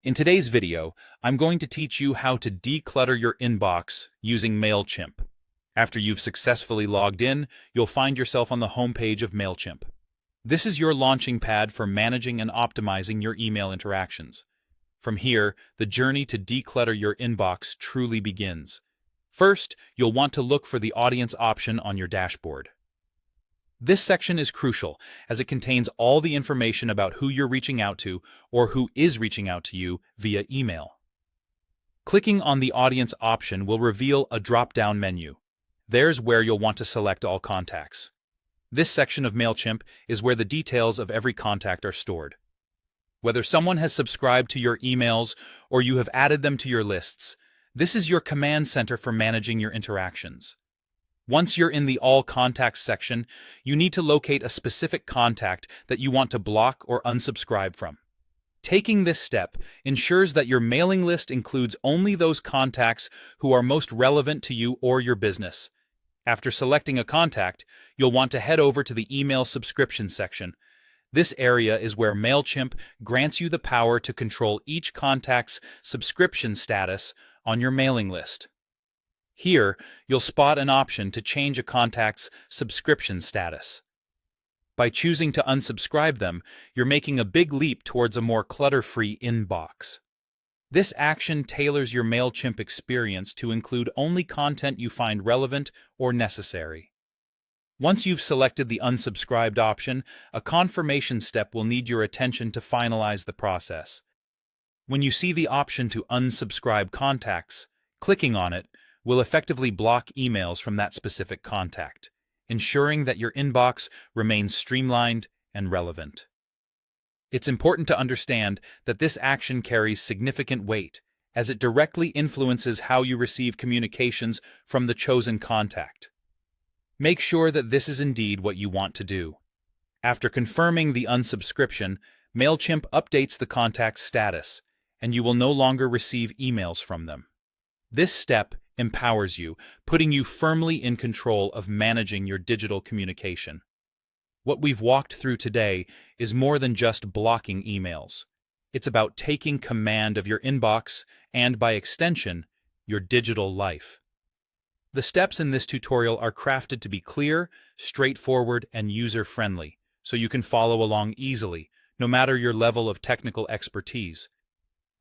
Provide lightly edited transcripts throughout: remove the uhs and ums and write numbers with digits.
In today's video, I'm going to teach you how to declutter your inbox using Mailchimp. After you've successfully logged in, you'll find yourself on the homepage of Mailchimp. This is your launching pad for managing and optimizing your email interactions. From here, the journey to declutter your inbox truly begins. First, you'll want to look for the audience option on your dashboard. This section is crucial as it contains all the information about who you're reaching out to or who is reaching out to you via email. Clicking on the audience option will reveal a drop-down menu. There's where you'll want to select all contacts. This section of Mailchimp is where the details of every contact are stored. Whether someone has subscribed to your emails or you have added them to your lists, this is your command center for managing your interactions. Once you're in the All Contacts section, you need to locate a specific contact that you want to block or unsubscribe from. Taking this step ensures that your mailing list includes only those contacts who are most relevant to you or your business. After selecting a contact, you'll want to head over to the Email Subscription section. This area is where Mailchimp grants you the power to control each contact's subscription status on your mailing list. Here, you'll spot an option to change a contact's subscription status. By choosing to unsubscribe them, you're making a big leap towards a more clutter-free inbox. This action tailors your Mailchimp experience to include only content you find relevant or necessary. Once you've selected the unsubscribed option, a confirmation step will need your attention to finalize the process. When you see the option to unsubscribe contacts, clicking on it will effectively block emails from that specific contact, ensuring that your inbox remains streamlined and relevant. It's important to understand that this action carries significant weight, as it directly influences how you receive communications from the chosen contact. Make sure that this is indeed what you want to do. After confirming the unsubscription, Mailchimp updates the contact's status, and you will no longer receive emails from them. This step empowers you, putting you firmly in control of managing your digital communication. What we've walked through today is more than just blocking emails. It's about taking command of your inbox and, by extension, your digital life. The steps in this tutorial are crafted to be clear, straightforward, and user-friendly, so you can follow along easily, no matter your level of technical expertise.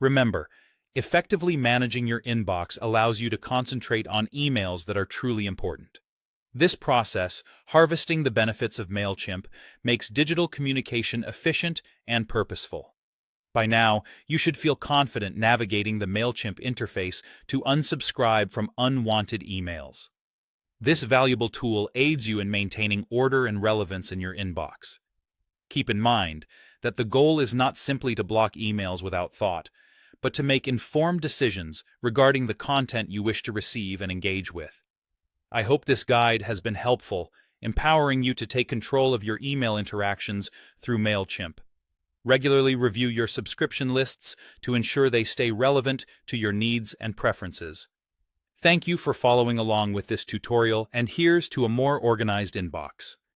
Remember, effectively managing your inbox allows you to concentrate on emails that are truly important. This process, harvesting the benefits of Mailchimp, makes digital communication efficient and purposeful. By now, you should feel confident navigating the Mailchimp interface to unsubscribe from unwanted emails. This valuable tool aids you in maintaining order and relevance in your inbox. Keep in mind that the goal is not simply to block emails without thought, but to make informed decisions regarding the content you wish to receive and engage with. I hope this guide has been helpful, empowering you to take control of your email interactions through Mailchimp. Regularly review your subscription lists to ensure they stay relevant to your needs and preferences. Thank you for following along with this tutorial, and here's to a more organized inbox.